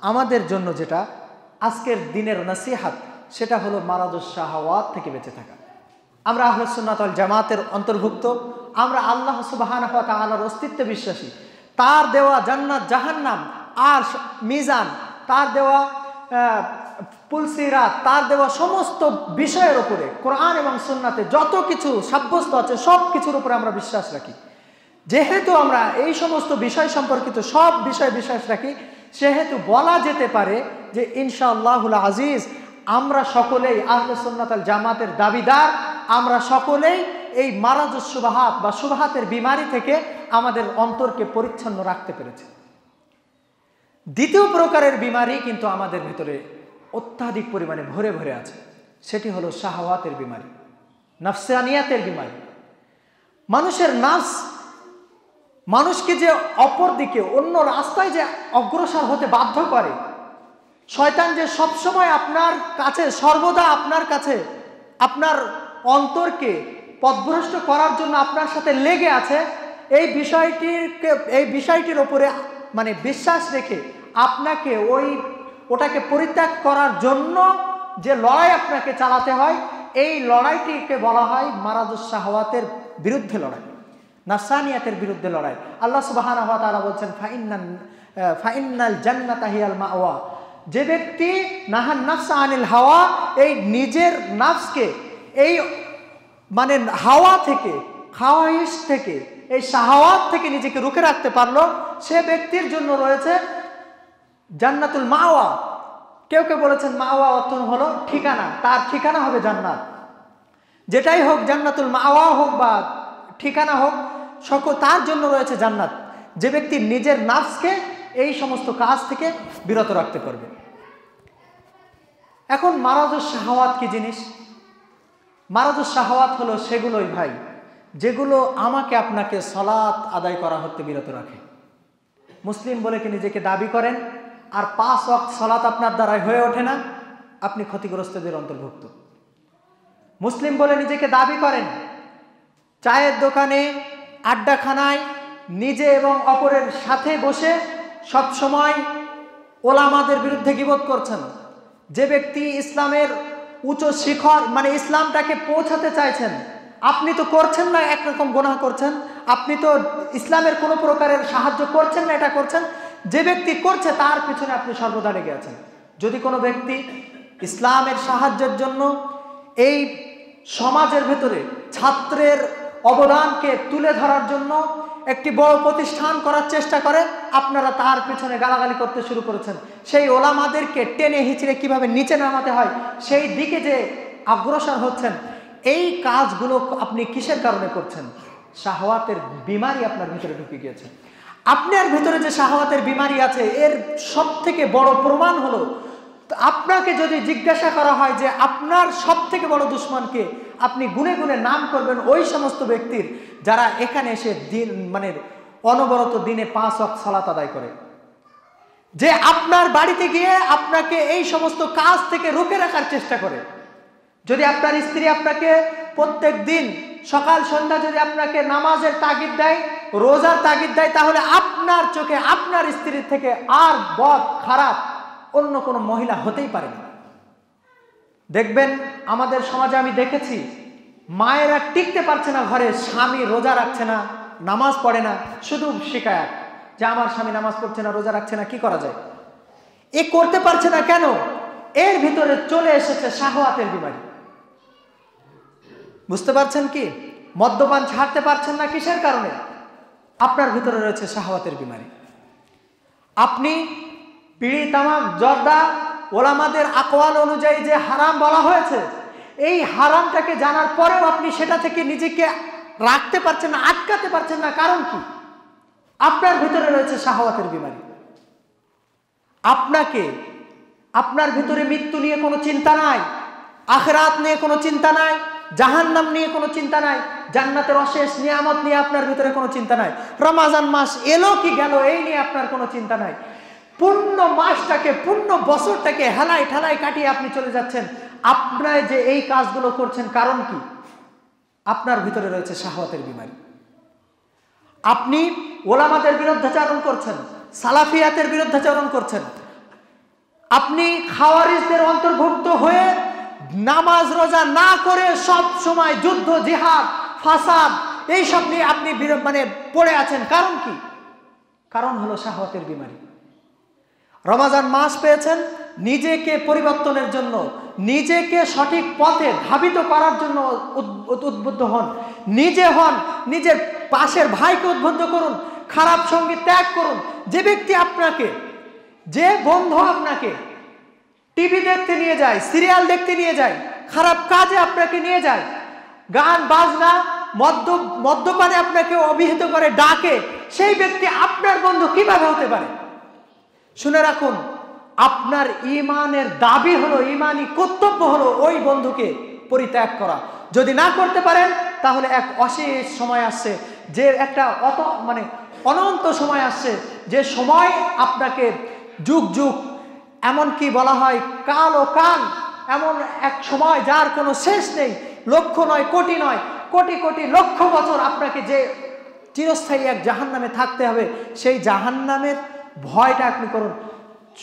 আমাদের জন্য যেটা আজকের দিনের নসিহাত, সেটা হলো মারাদুস শাহাওয়াত থেকে বেঁচে থাকা। আমরা আহলুস সুন্নাত ওয়াল জামাতের অন্তর্ভুক্ত, আমরা আল্লাহ সুবহানাহু ওয়া তাআলার অস্তিত্বে বিশ্বাসী। তার দেওয়া জান্নাত, জাহান্নাম, আর মিজান, তার দেওয়া পুলসিরাত, তার দেওয়া সমস্ত বিষয়ের উপরে কোরআন এবং সুন্নাতে যত কিছু সাব্যস্ত আছে সব কিছুর উপরে আমরা বিশ্বাস রাখি। যেহেতু আমরা এই সমস্ত বিষয় সম্পর্কিত সব বিষয়ে বিশ্বাস রাখি, সেহেতু বলা যেতে পারে যে ইনশাআল্লাহুল আজিজ আমরা সকলেই আহলুস সুন্নাত ওয়াল জামাতের দাবিদার। আমরা সকলেই এই মারাদুস শুবহাত বা শুবহাতের বিমারি থেকে আমাদের অন্তরকে পরিচ্ছন্ন রাখতে পেরেছি। দ্বিতীয় প্রকারের বিমারি কিন্তু আমাদের ভিতরে অত্যাধিক পরিমাণে ভরে ভরে আছে, সেটি হলো শাহওয়াতের বিমারি, নফসানিয়াতের বিমারি। মানুষের নাফস মানুষকে যে অপর দিকে, অন্য রাস্তায় যে অগ্রসর হতে বাধ্য করে, শয়তান যে সবসময় আপনার কাছে, সর্বদা আপনার কাছে আপনার অন্তরকে পথভ্রষ্ট করার জন্য আপনার সাথে লেগে আছে, এই বিষয়টির ওপরে মানে বিশ্বাস রেখে আপনাকে ওটাকে পরিত্যাগ করার জন্য যে লড়াই আপনাকে চালাতে হয়, এই লড়াইটিকে বলা হয় মারাদুস শাহওয়াতের বিরুদ্ধে লড়াই, নাফসানিয়াতের বিরুদ্ধে লড়াই। আল্লাহ সুবহানাহু ওয়া তাআলা বলছেন ফাইন্নাল জান্নাতা হিয়াল মাওয়া, যে ব্যক্তি নাহান নাফসা আনিল হাওয়া, এই নিজের নাফসকে এই মানে হাওয়া থেকে, খাওয়াইশ থেকে, এই শাহওয়াত থেকে নিজেকে রুখে রাখতে পারলো, সে ব্যক্তির জন্য রয়েছে জান্নাতুল মাওয়া। কেউ কেউ বলেছেন মাওয়া অর্থ হলো ঠিকানা, তার ঠিকানা হবে জান্নাত। যেটাই হোক, জান্নাতুল মাওয়া হোক বা ঠিকানা হোক, তার জন্য রয়েছে জান্নাত, যে ব্যক্তি নিজের নাফসকে এই সমস্ত কাজ থেকে বিরত রাখতে পারবে। এখন মারাদুস শাহওয়াত কি জিনিস? মারাদুস শাহওয়াত হলো সেগুলোই ভাই, যেগুলো আমাকে আপনাকে সালাত আদায় করা হতে বিরত রাখে। মুসলিম বলে কি নিজেকে দাবি করেন আর 5 ওয়াক্ত সালাত আপনার দ্বারাই হয়ে ওঠে না, আপনি ক্ষতিগ্রস্তদের অন্তর্ভুক্ত। মুসলিম বলে নিজেকে দাবি করেন, চায়ের দোকানে, আড্ডাখানায় নিজে এবং অপরের সাথে বসে সব সময় ওলামাদের বিরুদ্ধে গীবত করছেন। যে ব্যক্তি ইসলামের উচ্চ শিখর মানে ইসলামটাকে পৌঁছাতে চাইছেন, আপনি তো করছেন না, একরকম গুনাহ করছেন। আপনি তো ইসলামের কোনো প্রকারের সাহায্য করছেন না, এটা করছেন। যে ব্যক্তি করছে তার পিছনে আপনি সর্বদা লেগে আছেন। যদি কোনো ব্যক্তি ইসলামের সাহায্যের জন্য এই সমাজের ভেতরে ছাত্রের অবদানকে তুলে ধরার জন্য একটি বড় প্রতিষ্ঠান করার চেষ্টা করে, আপনারা তার পিছনে গালাগালি করতে শুরু করেছেন। সেই ওলামাদেরকে টেনে হিচড়ে কিভাবে নিচে নামাতে হয় সেই দিকে যে অগ্রসর হচ্ছেন, এই কাজগুলো আপনি কিসের কারণে করছেন? শাহওয়াতের বিমারি আপনার ভিতরে ঢুকে গিয়েছে। আপনার ভিতরে যে শাহওয়াতের বিমারি আছে, এর সব থেকে বড় প্রমাণ হলো, আপনাকে যদি জিজ্ঞাসা করা হয় যে আপনার সব থেকে বড় দুশ্মনকে, আপনি গুনে গুনে নাম করবেন ওই সমস্ত ব্যক্তির যারা এখানে এসে দিন অনবরত দিনে 5 ওয়াক্ত সালাত আদায় করে, যে আপনার বাড়িতে গিয়ে আপনাকে এই সমস্ত কাজ থেকে রুখে রাখার চেষ্টা করে। যদি আপনার স্ত্রী আপনাকে প্রত্যেক দিন সকাল সন্ধ্যা যদি আপনাকে নামাজের তাগিদ দেয়, রোজার তাগিদ দেয়, তাহলে আপনার চোখে আপনার স্ত্রীর থেকে আর বদ খারাপ অন্য কোনো মহিলা হতেই পারে না। দেখবেন আমাদের সমাজে আমি দেখেছি, মায়েরা টিকতে পারছে না ঘরে, স্বামী রোজা রাখছে না, নামাজ পড়ে না, শুধু শিকায়াত যে আমার স্বামী নামাজ পড়ছে না, রোজা রাখছে না, কি করা যায়? এ করতে পারছে না কেন? এর ভিতরে চলে এসেছে শাহওয়াতের বিমারি। বুঝতে পারছেন কি? মদ্যপান ছাড়তে পারছেন না কিসের কারণে? আপনার ভিতরে রয়েছে শাহওয়াতের বিমারি। আপনি বিড়ি, তামাক, জর্দা ওলামাদের আকওয়াল অনুযায়ী যে হারাম বলা হয়েছে, এই হারামটাকে জানার পরেও আপনি সেটা থেকে নিজেকে রাখতে পারছেন না, আটকাতে পারছেন না। কারণ কি? আপনার ভিতরে রয়েছে শাহওয়াতের বিমারি। আপনার ভিতরে মৃত্যু নিয়ে কোনো চিন্তা নাই, আখিরাত নিয়ে কোনো চিন্তা নাই, জাহান্নাম নিয়ে কোনো চিন্তা নাই, জান্নাতের অশেষ নিয়ামত নিয়ে আপনার ভিতরে কোনো চিন্তা নাই, রমাজান মাস এলো কি গেল এই নিয়ে আপনার কোনো চিন্তা নাই। পূর্ণ মাসটাকে, পূর্ণ বছরটাকে হেলাই ঠেলাই কাটিয়ে আপনি চলে যাচ্ছেন। আপনার যে এই কাজগুলো করছেন কারণ কি? আপনার ভিতরে রয়েছে শাহওয়াতের বিমারি। আপনি ওলামাদের বিরুদ্ধাচরণ করছেন, সালাফিয়াতের বিরুদ্ধাচরণ করছেন, আপনি খাওয়ারিজদের অন্তর্ভুক্ত হয়ে নামাজ রোজা না করে সব সময় যুদ্ধ, জিহাদ, ফাসাদ এইসব নিয়ে আপনি পড়ে আছেন। কারণ কি? কারণ হলো শাহওয়াতের বিমারি। রমাজান মাস পেয়েছেন নিজেকে পরিবর্তনের জন্য, নিজেকে সঠিক পথে ধাবিত করার জন্য উদ্বুদ্ধ হন, নিজে হন, নিজের পাশের ভাইকে উদ্বুদ্ধ করুন, খারাপ সঙ্গী ত্যাগ করুন। যে ব্যক্তি আপনাকে, যে বন্ধু আপনাকে টিভি দেখতে নিয়ে যায়, সিরিয়াল দেখতে নিয়ে যায়, খারাপ কাজে আপনাকে নিয়ে যায়, গান বাজনা মদ্যপানে আপনাকে অভিহিত করে ডাকে, সেই ব্যক্তি আপনার বন্ধু কিভাবে হতে পারে? শুনে রাখুন, আপনার ঈমানের দাবি হলো, ঈমানি কর্তব্য হলো ওই বন্ধুকে পরিত্যাগ করা। যদি না করতে পারেন তাহলে এক অশেষ সময় আসছে, যে একটা অনন্ত সময় আসছে, যে সময় আপনাকে যুগ যুগ, এমনকি বলা হয় কাল ও কাল, এমন এক সময় যার কোনো শেষ নেই, লক্ষ নয়, কোটি নয়, কোটি কোটি লক্ষ বছর আপনাকে যে চিরস্থায়ী এক জাহান্নামে থাকতে হবে, সেই জাহান্নামের ভয়টা আপনি করুন।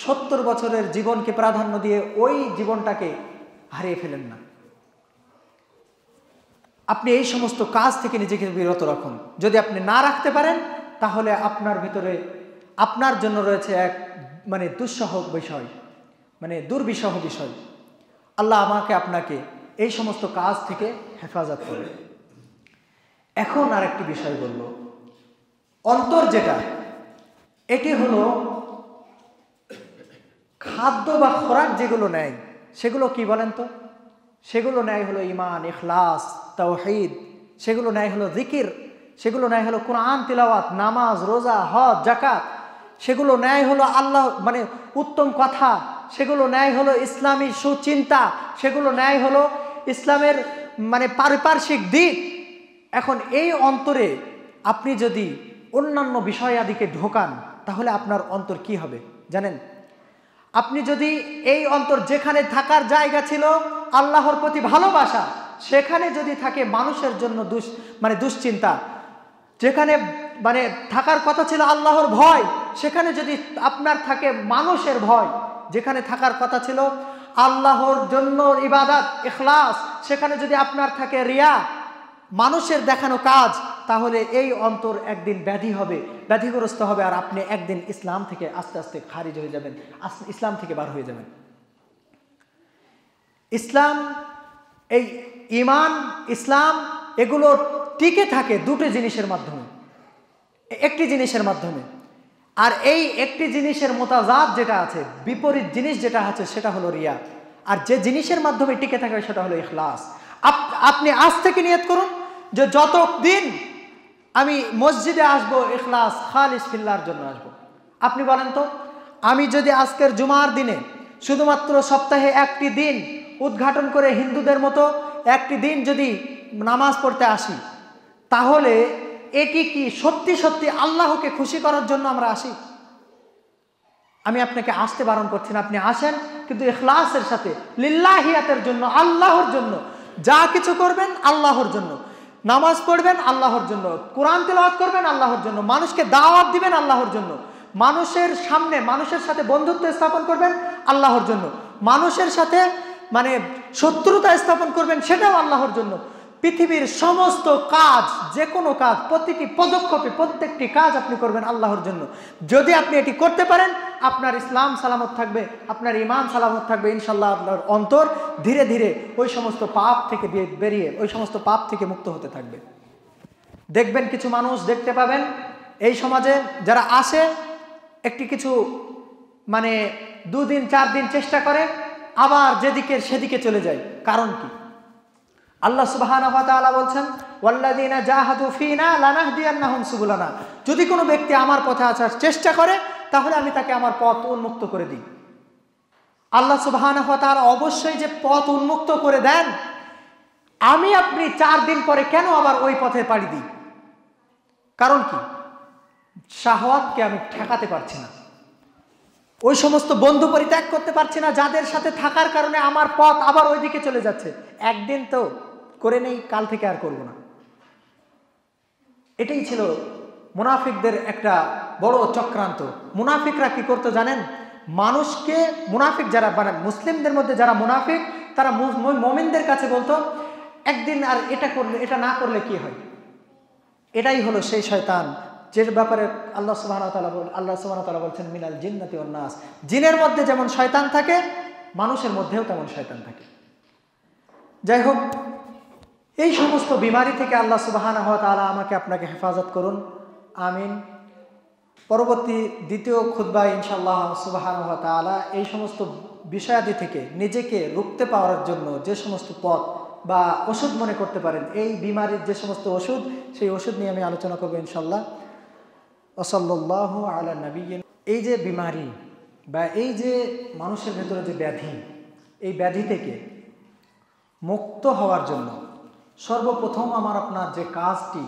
70 বছরের জীবনকে প্রাধান্য দিয়ে ওই জীবনটাকে হারিয়ে ফেলেন না। আপনি এই সমস্ত কাজ থেকে নিজেকে বিরত রাখুন। যদি আপনি না রাখতে পারেন তাহলে আপনার ভিতরে, আপনার জন্য রয়েছে এক দুঃসহ বিষয়, দুর্বিষহ বিষয়। আল্লাহ আমাকে আপনাকে এই সমস্ত কাজ থেকে হেফাজত করে। এখন আর একটি বিষয় বলল, অন্তর যেটা, এটি হলো খাদ্য বা খোরাক যেগুলো নেয়, সেগুলো কি বলেন তো? সেগুলো নেয় হলো ঈমান, ইখলাস, তাওহীদ, সেগুলো নেয় হলো জিকির, সেগুলো নেয় হলো কোরআন তিলাওয়াত, নামাজ, রোজা, হজ, যাকাত, সেগুলো নেয় হলো আল্লাহ উত্তম কথা, সেগুলো নেয় হলো ইসলামী সুচিন্তা, সেগুলো নেয় হলো ইসলামের পারিপার্শ্বিক দিক। এখন এই অন্তরে আপনি যদি অন্যান্য বিষয়াদিকে ঢোকান তাহলে আপনার অন্তর কি হবে জানেন? আপনি যদি এই অন্তর, যেখানে থাকার জায়গা ছিল আল্লাহর প্রতি ভালোবাসা, সেখানে যদি থাকে মানুষের জন্য দুশ্চিন্তা, যেখানে থাকার কথা ছিল আল্লাহর ভয়, সেখানে যদি আপনার থাকে মানুষের ভয়, যেখানে থাকার কথা ছিল আল্লাহর জন্য ইবাদত, ইখলাস, সেখানে যদি আপনার থাকে রিয়া, মানুষের দেখানো কাজ, তাহলে এই অন্তর একদিন ব্যাধি হবে, ব্যাধিগ্রস্ত হবে, আর আপনি একদিন ইসলাম থেকে আস্তে আস্তে খারিজ হয়ে যাবেন, ইসলাম থেকে বার হয়ে যাবেন। ইসলাম, এই ঈমান, ইসলাম এগুলো টিকে থাকে দুটো জিনিসের মাধ্যমে, একটি জিনিসের মাধ্যমে। আর এই একটি জিনিসের মোতাজাত যেটা আছে, বিপরীত জিনিস যেটা আছে, সেটা হলো রিয়া। আর যে জিনিসের মাধ্যমে টিকে থাকে সেটা হলো ইখলাস। আপনি আজ থেকে নিয়ত করুন যে যতদিন আমি মসজিদে আসবো, ইখলাস খালিস ফিল্লাহর জন্য আসবো। আপনি বলেন তো, আমি যদি আজকের জুমার দিনে শুধুমাত্র সপ্তাহে একটি দিন উদ্ঘাটন করে হিন্দুদের মতো একটি দিন যদি নামাজ পড়তে আসি, তাহলে এটি কি সত্যি সত্যি আল্লাহকে খুশি করার জন্য আমরা আসি? আমি আপনাকে আসতে বারণ করছি না, আপনি আসেন, কিন্তু ইখলাসের সাথে, লিল্লাহিয়াতের জন্য, আল্লাহর জন্য। যা কিছু করবেন আল্লাহর জন্য, নামাজ পড়বেন আল্লাহর জন্য, কোরআন তেলাওয়াত করবেন আল্লাহর জন্য, মানুষকে দাওয়াত দিবেন আল্লাহর জন্য, মানুষের সামনে মানুষের সাথে বন্ধুত্ব স্থাপন করবেন আল্লাহর জন্য, মানুষের সাথে মানে শত্রুতা স্থাপন করবেন সেটাও আল্লাহর জন্য। পৃথিবীর সমস্ত কাজ, যে কোনো কাজ, প্রতিটি পদক্ষেপে প্রত্যেকটি কাজ আপনি করবেন আল্লাহর জন্য। যদি আপনি এটি করতে পারেন, আপনার ইসলাম সালামত থাকবে, আপনার ঈমান সালামত থাকবে, ইনশাল্লাহ আপনার অন্তর ধীরে ধীরে ওই সমস্ত পাপ থেকে বেরিয়ে ওই সমস্ত পাপ থেকে মুক্ত হতে থাকবে। দেখবেন কিছু মানুষ দেখতে পাবেন এই সমাজে যারা আসে, একটি কিছু মানে 2 দিন 4 দিন চেষ্টা করে, আবার যেদিকে সেদিকে চলে যায়। কারণ কি? আল্লাহ সুবহানাহু ওয়া তাআলা বলছেন, ওয়াল্লাযীনা জাহাদু ফীনা লানাহদিয়ান্নাহুম সুবুলানা। যদি কোনো ব্যক্তি আমার পথে আসার চেষ্টা করে, তাহলে আমি তাকে আমার পথ উন্মুক্ত করে দিই। আল্লাহ সুবহানাহু ওয়া তাআলা অবশ্যই যে পথ উন্মুক্ত করে দেন, আমি আপনি 4 দিন পরে কেন আবার ওই পথে পাড়ি দিই? কারণ কি? শাহওয়াতকে আমি ঠেকাতে পারছি না, ওই সমস্ত বন্ধু পরিত্যাগ করতে পারছি না যাদের সাথে থাকার কারণে আমার পথ আবার ওইদিকে চলে যাচ্ছে। একদিন তো করে নেই, কাল থেকে আর করব না। এটাই ছিল মুনাফিকদের একটা বড় চক্রান্ত। মুনাফিকরা কি করতো জানেন? মানুষকে, মুনাফিক যারা, মানে মুসলিমদের মধ্যে যারা মুনাফিক, তারা মুমিনদের কাছে বলতো, একদিন আর এটা করলে, এটা না করলে কি হয়? এটাই হলো সেই শয়তান, যে ব্যাপারে আল্লাহ সুবহানাহু ওয়া তাআলা বলছেন, মিনাল জিন্নাতি ওয়ান নাস। জিনের মধ্যে যেমন শয়তান থাকে, মানুষের মধ্যেও তেমন শয়তান থাকে। যাই হোক, এই সমস্ত বিমারি থেকে আল্লাহ সুবহানাহু ওয়া তাআলা আমাকে আপনাকে হেফাজত করুন, আমিন। পরবর্তী দ্বিতীয় খুতবায় ইনশাআল্লাহ সুবহানাহু ওয়া তাআলা এই সমস্ত বিষয়াদি থেকে নিজেকে রুখতে পাওয়ার জন্য যে সমস্ত পথ বা ওষুধ মনে করতে পারেন, এই বিমারির যে সমস্ত ওষুধ, সেই ওষুধ নিয়ে আমি আলোচনা করবো ইনশাআল্লাহ। ওয়াসাল্লাল্লাহু আলা নাবিয়্যিন। এই যে বিমারি বা এই যে মানুষের ভেতরে যে ব্যাধি, এই ব্যাধি থেকে মুক্ত হওয়ার জন্য সর্বপ্রথম আমার আপনার যে কাজটি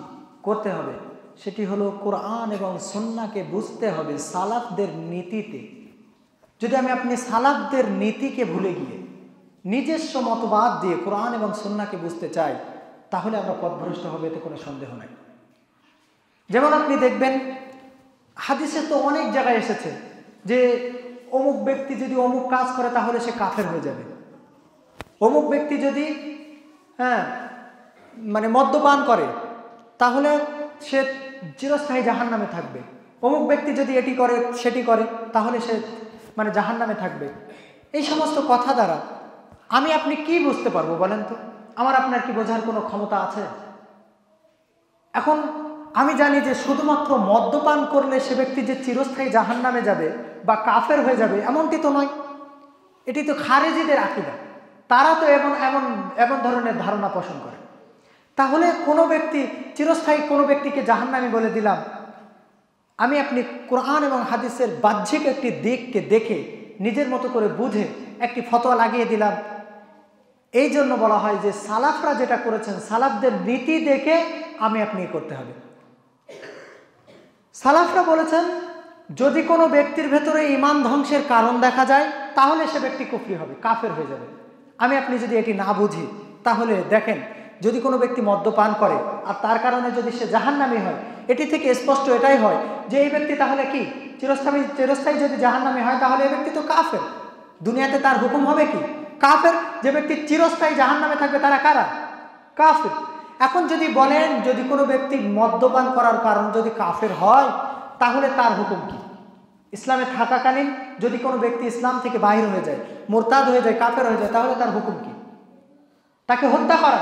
করতে হবে, সেটি হলো কোরআন এবং সুন্নাহকে বুঝতে হবে সালাফদের নীতিতে। যদি আপনি সালাফদের নীতিকে ভুলে গিয়ে নিজস্ব মতবাদ দিয়ে কোরআন এবং সুন্নাহকে বুঝতে চাই, তাহলে আমরা পথভ্রষ্ট হবে, এতে কোনো সন্দেহ নাই। যেমন আপনি দেখবেন হাদিসে তো অনেক জায়গায় এসেছে যে অমুক ব্যক্তি যদি অমুক কাজ করে তাহলে সে কাফের হয়ে যাবে, অমুক ব্যক্তি যদি মানে মদ্যপান করে তাহলে সে চিরস্থায়ী জাহান্নামে থাকবে, অমুক ব্যক্তি যদি এটি করে সেটি করে তাহলে সে মানে জাহান্নামে থাকবে। এই সমস্ত কথা দ্বারা আমি আপনি কি বুঝতে পারবো বলেন তো? আমার আপনার কি বোঝার কোনো ক্ষমতা আছে? এখন আমি জানি যে শুধুমাত্র মদ্যপান করলে সে ব্যক্তি যে চিরস্থায়ী জাহান্নামে যাবে বা কাফের হয়ে যাবে, এমনটি তো নয়। এটি তো খারেজিদের আকীদা, তারা তো এমন ধরনের ধারণা পোষণ করে। তাহলে কোনো ব্যক্তি চিরস্থায়ী কোনো ব্যক্তিকে জাহান্নামী বলে দিলাম, আমি আপনি কোরআন এবং হাদিসের বাহ্যিক একটি দিককে দেখে নিজের মতো করে বুঝে একটি ফতোয়া লাগিয়ে দিলাম। এই জন্য বলা হয় যে সালাফরা যেটা করেছেন, সালাফদের নীতি দেখে আমি আপনি করতে হবে। সালাফরা বলেছেন, যদি কোনো ব্যক্তির ভেতরে ঈমান ধ্বংসের কারণ দেখা যায় তাহলে সে ব্যক্তি কুফরি হবে, কাফের হয়ে যাবে। আমি আপনি যদি এটি না বুঝি, তাহলে দেখেন, যদি কোনো ব্যক্তি মদ্যপান করে আর তার কারণে যদি সে জাহান্নামী হয়, এটি থেকে স্পষ্ট এটাই হয় যে এই ব্যক্তি তাহলে কি চিরস্থায়ী যদি জাহান্নামী হয় তাহলে এই ব্যক্তি তো কাফের। দুনিয়াতে তার হুকুম হবে কি? কাফের। যে ব্যক্তি চিরস্থায়ী জাহান্নামে থাকবে তারা কারা? কাফের। এখন যদি বলেন যদি কোনো ব্যক্তি মদ্যপান করার কারণ যদি কাফের হয়, তাহলে তার হুকুম কি? ইসলামে থাকাকালীন যদি কোনো ব্যক্তি ইসলাম থেকে বাহির হয়ে যায়, মোরতাদ হয়ে যায়, কাফের হয়ে যায়, তাহলে তার হুকুম কি? তাকে হত্যা করা।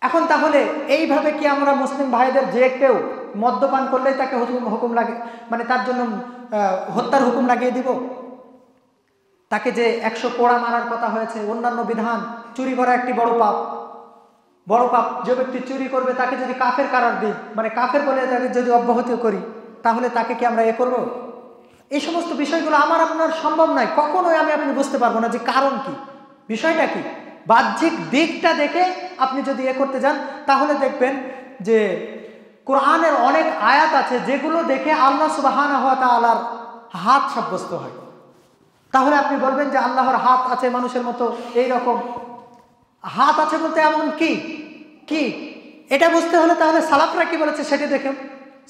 এখন তাহলে এইভাবে কি আমরা মুসলিম ভাইদের যে কেউ মদ্যপান করলেই তাকে হুকুম লাগে, মানে তার জন্য হত্যার হুকুম লাগিয়ে দিব? তাকে যে 100 কোড়া মারার কথা হয়েছে, অন্যান্য বিধান, চুরি করা একটি বড় পাপ, বড় পাপ। যে ব্যক্তি চুরি করবে তাকে যদি কাফের কারার দিই, মানে কাফের বলে তাকে যদি অব্যাহতি করি, তাহলে তাকে কি আমরা করব? এই সমস্ত বিষয়গুলো আমার আপনার সম্ভব নয়, কখনোই আমি আপনি বুঝতে পারবো না যে কারণ কি, বিষয়টা কি। বাহ্যিক দিকটা দেখে আপনি যদি করতে যান, তাহলে দেখবেন যে কোরআনের অনেক আয়াত আছে যেগুলো দেখে আল্লাহ সুবহানাহু ওয়া তাআলার হাত সাব্যস্ত হয়। তাহলে আপনি বলবেন যে আল্লাহর হাত আছে মানুষের মতো, এই রকম হাত আছে বলতে এমন কি কি এটা বুঝতে হলে তাহলে সালাফরা কি বলেছে সেটি দেখেন।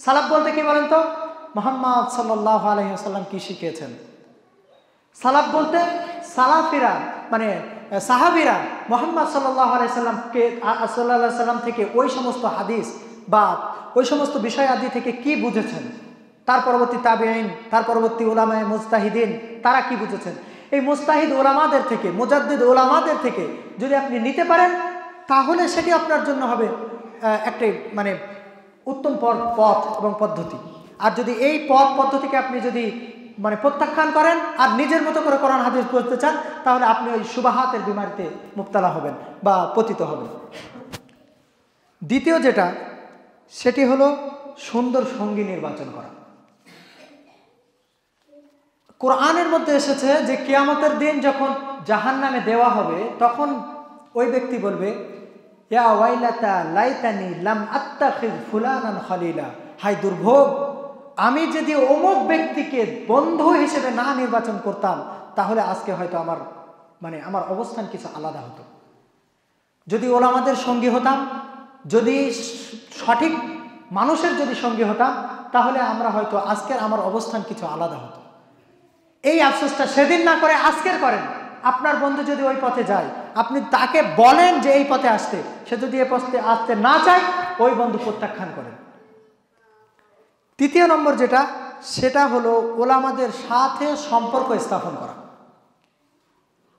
সালাফ বলতে কি বলেন তো? মুহাম্মদ সাল্লাল্লাহু আলাইহি ওয়াসাল্লাম কি শিখিয়েছেন? সালাফ বলতে সালাফিরা মানে সাহাবীরা মুহাম্মদ সাল্লাল্লাহু আলাইহি সাল্লাম থেকে ওই সমস্ত হাদিস বা ওই সমস্ত বিষয় আদি থেকে কি বুঝেছেন, তার পরবর্তী তাবেঈন, তার পরবর্তী উলামায়ে মুজতাহিদিন তারা কি বুঝেছেন, এই মুজতাহিদ উলামাদের থেকে, মুজাদ্দিদ উলামাদের থেকে যদি আপনি নিতে পারেন, তাহলে সেটি আপনার জন্য হবে একটি মানে উত্তম পথ এবং পদ্ধতি। আর যদি এই পথ পদ্ধতিকে আপনি যদি মানে প্রত্যাখ্যান করেন আর নিজের মতো করে কোরআন হাদিস পড়তে চান, তাহলে আপনি ওই সুবাহাতের বিমারিতে মুবতালা হবেন বা পতিত হবেন। দ্বিতীয় যেটা, সেটি হলো সুন্দর সঙ্গী নির্বাচন করা। কোরআনের মধ্যে এসেছে যে কিয়ামতের দিন যখন জাহান্নামে দেওয়া হবে, তখন ওই ব্যক্তি বলবে, ইয়া ওয়াইলাতা লাইতানি লাম আত্তাখিজ ফুলানান খলিলা, হায় দুর্ভোগ, আমি যদি অমুক ব্যক্তিকে বন্ধু হিসেবে না নির্বাচন করতাম, তাহলে আজকে হয়তো আমার অবস্থান কিছু আলাদা হতো। যদি ওলামাদের সঙ্গী হতাম, যদি সঠিক মানুষের যদি সঙ্গী হতাম, তাহলে আমরা হয়তো আজকের আমার অবস্থান কিছু আলাদা হতো। এই আফসোসটা সেদিন না করে আজকের করেন। আপনার বন্ধু যদি ওই পথে যায়, আপনি তাকে বলেন যে এই পথে আসতে, সে যদি এই পথে আসতে না চায়, ওই বন্ধু প্রত্যাখ্যান করেন। তৃতীয় নম্বর যেটা, সেটা হলো ওলামাদের সাথে সম্পর্ক স্থাপন করা।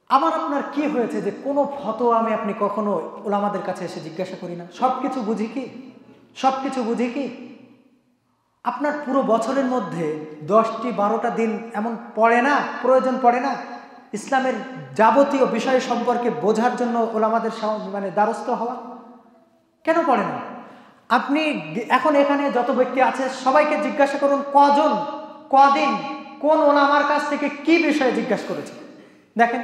আমার আপনার কি হয়েছে যে কোনো ফতোয়া আপনি কখনো ওলামাদের কাছে এসে জিজ্ঞাসা করি না? সব কিছু বুঝি কি? সব কিছু বুঝি কি? আপনার পুরো বছরের মধ্যে 10টি 12টা দিন এমন পড়ে না, প্রয়োজন পড়ে না ইসলামের যাবতীয় বিষয় সম্পর্কে বোঝার জন্য ওলামাদের দ্বারস্থ হওয়া? কেন পড়ে না? আপনি এখন এখানে যত ব্যক্তি আছে সবাইকে জিজ্ঞাসা করুন, কদিন কোন ওলামার কাছ থেকে কি বিষয়ে জিজ্ঞাসা করেছে, দেখেন।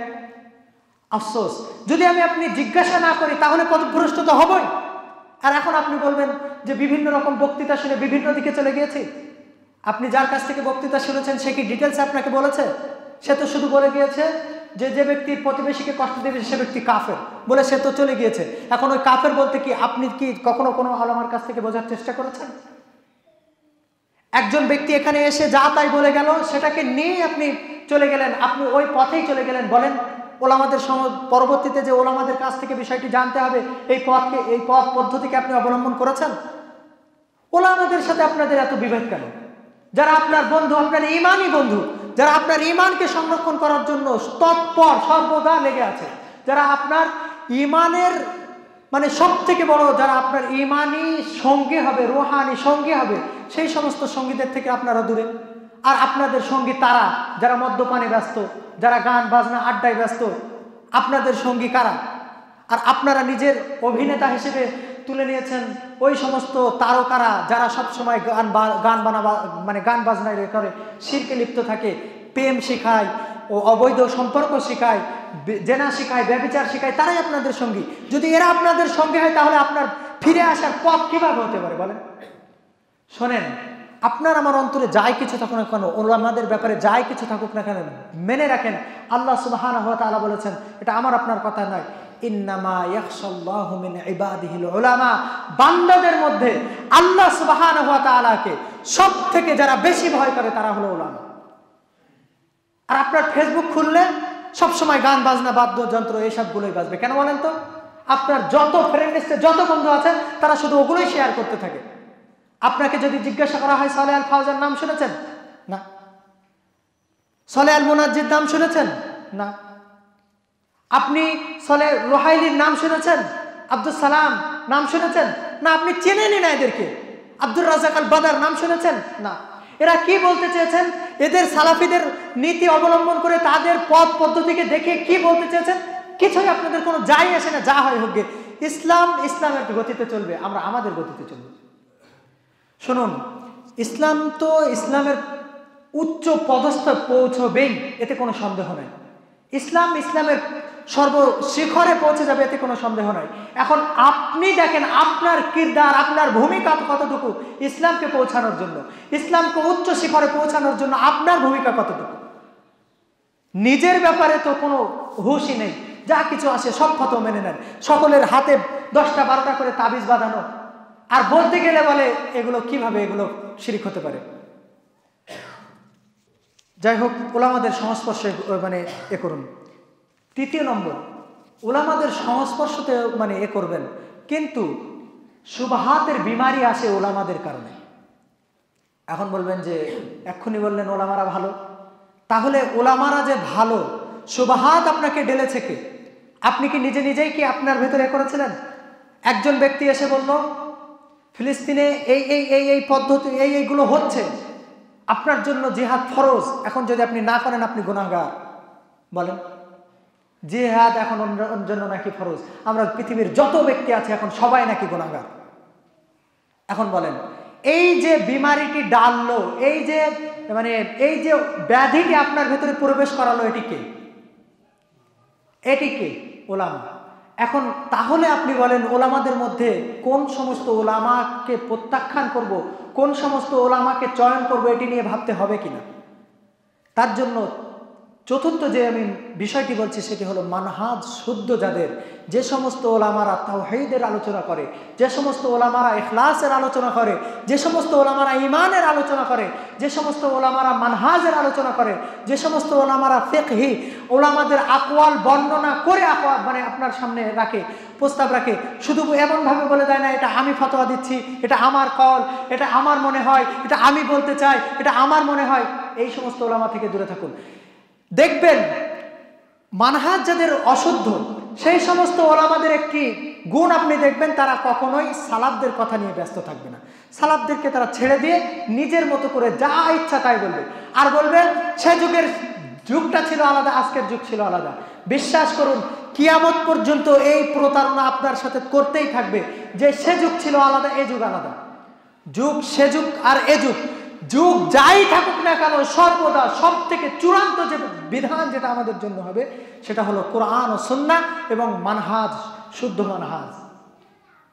আফসোস, যদি আপনি জিজ্ঞাসা না করি তাহলে পথভ্রষ্ট তো হবই। আর এখন আপনি বলবেন যে বিভিন্ন রকম বক্তৃতা শুনে বিভিন্ন দিকে চলে গিয়েছি। আপনি যার কাছ থেকে বক্তৃতা শুনেছেন সে কি ডিটেলসে আপনাকে বলেছে? সে তো শুধু বলে গিয়েছে যে যে ব্যক্তি প্রতিবেশীকে কষ্ট দেবে সে ব্যক্তি কাফের, বলে সে তো চলে গিয়েছে। এখন ওই কাফের বলতে কি আপনি কি কখনো কোনো আলেমের কাছ থেকে বোঝার চেষ্টা করেছেন? একজন ব্যক্তি এখানে এসে যা তাই বলে গেল, সেটাকে নিয়ে আপনি চলে গেলেন, আপনি ওই পথেই চলে গেলেন। বলেন ওলামাদের পরবর্তীতে যে ওলামাদের কাছ থেকে বিষয়টি জানতে হবে, এই পথ পদ্ধতিকে আপনি অবলম্বন করেছেন? ওলামাদের সাথে আপনাদের এত বিভেদ কেন? যারা আপনার বন্ধু, আপনার ঈমানি বন্ধু, যারা আপনার ঈমানকে সংরক্ষণ করার জন্য তৎপর সর্বদা লেগে আছে, যারা আপনার ঈমানের সব থেকে বড়, যারা আপনার ঈমানি সঙ্গী হবে, রুহানি সঙ্গী হবে, সেই সমস্ত সঙ্গীদের থেকে আপনারা দূরে। আর আপনাদের সঙ্গী তারা যারা মদ্যপানে ব্যস্ত, যারা গান বাজনা আড্ডায় ব্যস্ত, আপনাদের সঙ্গী কারা? আর আপনারা নিজের অভিনেতা হিসেবে তুলে নিয়েছেন ওই সমস্ত তারকারা যারা সবসময় গান বাজনায় করে শিরকে লিপ্ত থাকে, প্রেম শেখায় ও অবৈধ সম্পর্ক শেখায়, জেনা শেখায়, ব্যভিচার শেখায়, তারাই আপনাদের সঙ্গী। যদি এরা আপনাদের সঙ্গে হয়, তাহলে আপনার ফিরে আসার পথ কিভাবে হতে পারে বলেন? শোনেন, আপনার আমার অন্তরে যাই কিছু থাকুক না কেন, ওলামাদের ব্যাপারে যাই কিছু থাকুক না কেন, মেনে রাখেন আল্লাহ সুবহানাহু ওয়া তাআলা বলেছেন, এটা আমার আপনার কথা নয়, ইন্নামা ইয়াখশাল্লাহু মিন ইবাদিহিল উলামা, বান্দাদের মধ্যে আল্লাহ সুবহানাহু ওয়া তাআলাকে সবথেকে যারা বেশি ভয় করে তারা হলো উলামা। আর আপনার ফেসবুক খুললে সবসময় গান বাজনা বাদ্যযন্ত্র এসবগুলোই বাজবে, কেন বলেন তো? আপনার যত ফ্রেন্ড লিস্টে যত বন্ধু আছে তারা শুধু ওগুলোই শেয়ার করতে থাকে। আপনাকে যদি জিজ্ঞাসা করা হয় সালেহ আল ফাওজার নাম শুনেছেন? না। সালেহ আল মুনাজ্জির নাম শুনেছেন? না। আপনি সালেহ রুহাইলির নাম শুনেছেন? আব্দুল সালাম নাম শুনেছেন? না, আপনি চেনেনই না এদেরকে। আব্দুর রাজাক আল বাদার নাম শুনেছেন? না। এরা কি বলতে চেয়েছেন? এদের সালাফিদের নীতি অবলম্বন করে তাদের পথ পদ্ধতিকে দেখে কি বলতে চেয়েছেন? কিছুই আপনাদের কোনো যাই আসে না, যা হয় হোক। ইসলাম ইসলামের গতিতে চলবে, আমরা আমাদের গতিতে চলব। শুনুন, ইসলাম তো ইসলামের উচ্চ পদস্থ পৌঁছবেই, এতে কোনো সন্দেহ নাই। ইসলাম ইসলামের সর্বশিখরে পৌঁছে যাবে, এতে কোনো সন্দেহ নাই। এখন আপনি দেখেন আপনার কিরদার, আপনার ভূমিকা কতটুকু ইসলামকে পৌঁছানোর জন্য, ইসলামকে উচ্চ শিখরে পৌঁছানোর জন্য আপনার ভূমিকা কতটুকু। নিজের ব্যাপারে তো কোনো হুঁশই নেই, যা কিছু আসে সব ফতো মেনে নেন, সকলের হাতে 10টা 12টা করে তাবিজ বাঁধানো, আর বলতে গেলে বলে এগুলো কিভাবে এগুলো শিরক হতে পারে। যাই হোক, উলামাদের সংস্পর্শে এ করুন। তৃতীয় নম্বর, উলামাদের সংস্পর্শতে এ করবেন, কিন্তু সুবহাতের বিমারি আসে উলামাদের কারণে। এখন বলবেন যে এক্ষুনি বললেন ওলামারা ভালো, তাহলে ওলামারা যে ভালো, সুবহাত আপনাকে ডেলেছে কে? আপনি কি নিজে নিজেই কি আপনার ভেতরে করেছিলেন? একজন ব্যক্তি এসে বলল ফিলিস্তিনে এই এই এই এই পদ্ধতি এইগুলো হচ্ছে, আপনার জন্য জিহাদ ফরজ, এখন যদি আপনি না করেন আপনি গুনাহগার। বলেন, জিহাদ এখন অন্যের জন্য নাকি ফরজ? আমরা পৃথিবীর যত ব্যক্তি আছে এখন সবাই নাকি গুনাহগার। এখন বলেন, এই যে বিমারিটি ডাললো, এই যে এই যে ব্যাধিটি আপনার ভেতরে প্রবেশ করালো, এটি কে? ওলামা। এখন তাহলে আপনি বলেন ওলামাদের মধ্যে কোন সমস্ত ওলামাকে প্রত্যাখ্যান করব, কোন সমস্ত ওলামাকে চয়ন করব, এটি নিয়ে ভাবতে হবে কিনা। তার জন্য চতুর্থ যে আমি বিষয়টি বলছি সেটি হলো মানহাজ শুদ্ধ যাদের, যে সমস্ত ওলামারা তাওহীদের আলোচনা করে, যে সমস্ত ওলামারা ইখলাসের আলোচনা করে, যে সমস্ত ওলামারা ঈমানের আলোচনা করে, যে সমস্ত ওলামারা মানহাজের আলোচনা করে, যে সমস্ত ওলামারা ফিকহি ওলামাদের আকওয়াল বর্ণনা করে আপনার সামনে রাখে, প্রস্তাব রাখে, শুধু এমনভাবে বলে দেয় না এটা আমি ফতোয়া দিচ্ছি, এটা আমার কল, এটা আমার মনে হয়, এটা আমি বলতে চাই, এটা আমার মনে হয়। এই সমস্ত ওলামা থেকে দূরে থাকুন। দেখবেন মানহাজ যাদের অশুদ্ধ, সেই সমস্ত ওলামাদের একটি গুণ আপনি দেখবেন, তারা কখনোই সালাফদের কথা নিয়ে ব্যস্ত থাকবে না। সালাফদেরকে তারা ছেড়ে দিয়ে নিজের মতো করে যা ইচ্ছা তাই বলবে, আর বলবে সে যুগটা ছিল আলাদা, আজকের যুগ ছিল আলাদা। বিশ্বাস করুন, কিয়ামত পর্যন্ত এই প্রতারণা আপনার সাথে করতেই থাকবে যে সে যুগ ছিল আলাদা, এ যুগ আলাদা। সে যুগ আর এ যুগ যাই থাকুক না কেন, সর্বদা সব থেকে চূড়ান্ত যে বিধান যেটা আমাদের জন্য হবে সেটা হলো কোরআন ও সুন্নাহ এবং মানহাজ, শুদ্ধ মানহাজ।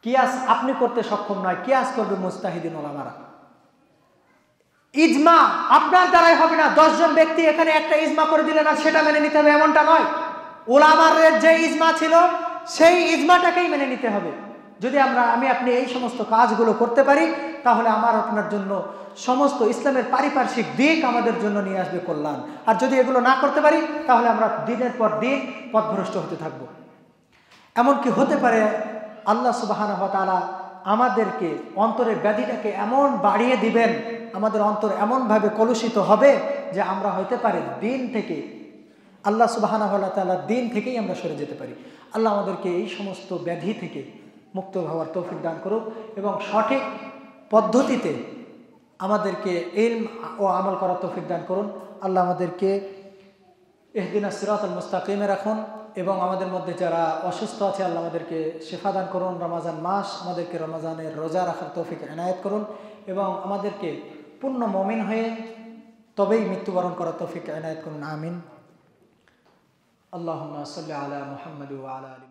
কিয়াস আপনি করতে সক্ষম নয়, কিয়াস করবে মুজতাহিদিন ওলামারা। ইজমা আপনার দ্বারাই হবে না। 10 জন ব্যক্তি এখানে একটা ইজমা করে দিলেন আর সেটা মেনে নিতে হবে এমনটা নয়। ওলামাদের যে ইজমা ছিল সেই ইজমাটাকেই মেনে নিতে হবে। যদি আমি আপনি এই সমস্ত কাজগুলো করতে পারি, তাহলে আমার আপনার জন্য সমস্ত ইসলামের পারিপার্শ্বিক দিক আমাদের জন্য নিয়ে আসবে কল্যাণ। আর যদি এগুলো না করতে পারি, তাহলে আমরা দিনের পর দিন পথভ্রষ্ট হতে থাকব। এমনকি হতে পারে আল্লাহ সুবহানাহু ওয়া তাআলা আমাদেরকে অন্তরের ব্যাধিটাকে এমন বাড়িয়ে দিবেন, আমাদের অন্তর এমনভাবে কলুষিত হবে যে আমরা হইতে পারে দিন থেকে, আল্লাহ সুবহানাহু ওয়া তাআলার দিন থেকেই আমরা সরে যেতে পারি। আল্লাহ আমাদেরকে এই সমস্ত ব্যাধি থেকে মুক্ত হওয়ার তৌফিক দান করুক এবং সঠিক পদ্ধতিতে আমাদেরকে ইলম ও আমল করার তৌফিক দান করুন। আল্লাহ আমাদেরকে ইহদিনাস সিরাতাল মুস্তাকিমে রাখুন এবং আমাদের মধ্যে যারা অসুস্থ আছে আল্লাহ আমাদেরকে শিফা দান করুন। রমাজান মাস, আমাদেরকে রমাজানের রোজা রাখার তৌফিক এনায়েত করুন এবং আমাদেরকে পূর্ণ মুমিন হয়ে তবেই মৃত্যুবরণ করার তৌফিক এনায়েত করুন। আমিন। আল্লাহুম্মা সাল্লি আলা মুহাম্মাদ ওয়া আলা আলি